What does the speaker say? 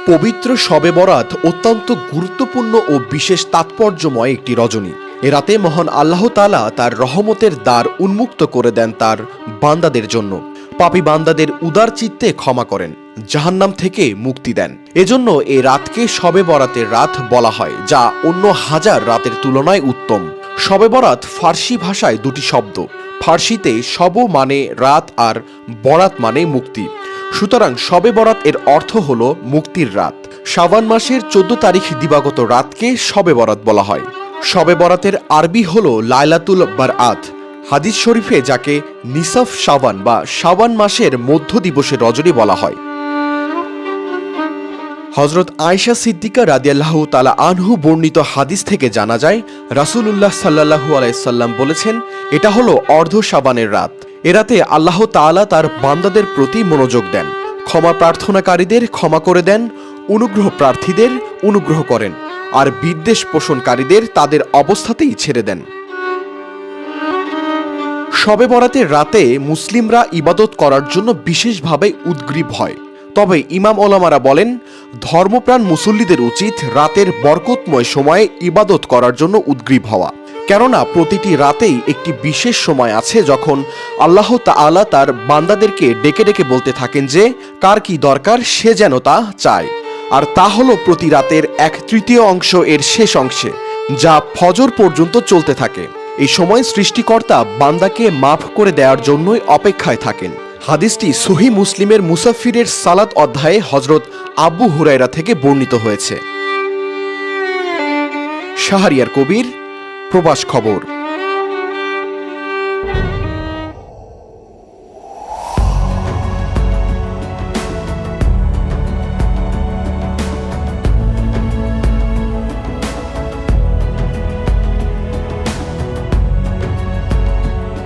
পবিত্র শবে বরাত অত্যন্ত গুরুত্বপূর্ণ ও বিশেষ তাৎপর্যময় একটি রজনী। এ রাতে মহান আল্লাহ তাআলা তার রহমতের দ্বার উন্মুক্ত করে দেন তার বান্দাদের জন্য। পাপী বান্দাদের উদার চিত্তে ক্ষমা করেন, জাহান্নাম থেকে মুক্তি দেন। এজন্য এ রাতকে শবে বরাতের রাত বলা হয়, যা অন্য হাজার রাতের তুলনায় উত্তম। শবে বরাত ফার্সি ভাষায় দুটি শব্দ। ফার্সিতে শব মানে রাত আর বরাত মানে মুক্তি। সুতরাং শবে বরাত এর অর্থ হল মুক্তির রাত। শাবান মাসের 14 তারিখ দিবাগত রাতকে শবে বরাত বলা হয়। শবে বরাতের আরবি হল লাইলাতুল বারআত। হাদিস শরীফে যাকে নিসাফ শাবান বা শাবান মাসের মধ্য দিবসের রজনী বলা হয়। হযরত আয়েশা সিদ্দিকা রাদিয়াল্লাহু তাআলা আনহু বর্ণিত হাদিস থেকে জানা যায়, রাসূলুল্লাহ সাল্লাল্লাহু আলাইহি সাল্লাম বলেছেন, এটা হলো অর্ধ শাবানের রাত। এ রাতে আল্লাহ তাআলা তার বান্দাদের প্রতি মনোযোগ দেন, ক্ষমা প্রার্থনাকারীদের ক্ষমা করে দেন, অনুগ্রহ প্রার্থীদের অনুগ্রহ করেন, আর বিদ্বেষ পোষণকারীদের তাদের অবস্থাতেই ছেড়ে দেন। শবে বরাতের রাতে মুসলিমরা ইবাদত করার জন্য বিশেষভাবে উদগ্রীব হয়। তবে ইমাম ওলামারা বলেন, ধর্মপ্রাণ মুসল্লিদের উচিত রাতের বরকতময় সময়ে ইবাদত করার জন্য উদগ্রীব হওয়া। কেননা প্রতিটি রাতেই একটি বিশেষ সময় আছে যখন আল্লাহ তাআলা তার বান্দাদেরকে ডেকে ডেকে বলতে থাকেন যে কার কি দরকার সে যেন তা চায়। আর তা হলো প্রতি রাতের 1/3 অংশ এর শেষ অংশে, যা ফজর পর্যন্ত চলতে থাকে। এই সময় সৃষ্টিকর্তা বান্দাকে মাফ করে দেওয়ার জন্যই অপেক্ষায় থাকেন। হাদিসটি সহিহ মুসলিমের মুসাফিরের সালাত অধ্যায়ে হযরত আবু হুরায়রা থেকে বর্ণিত হয়েছে। শাহরিয়ার কবির, প্রবাস খবর।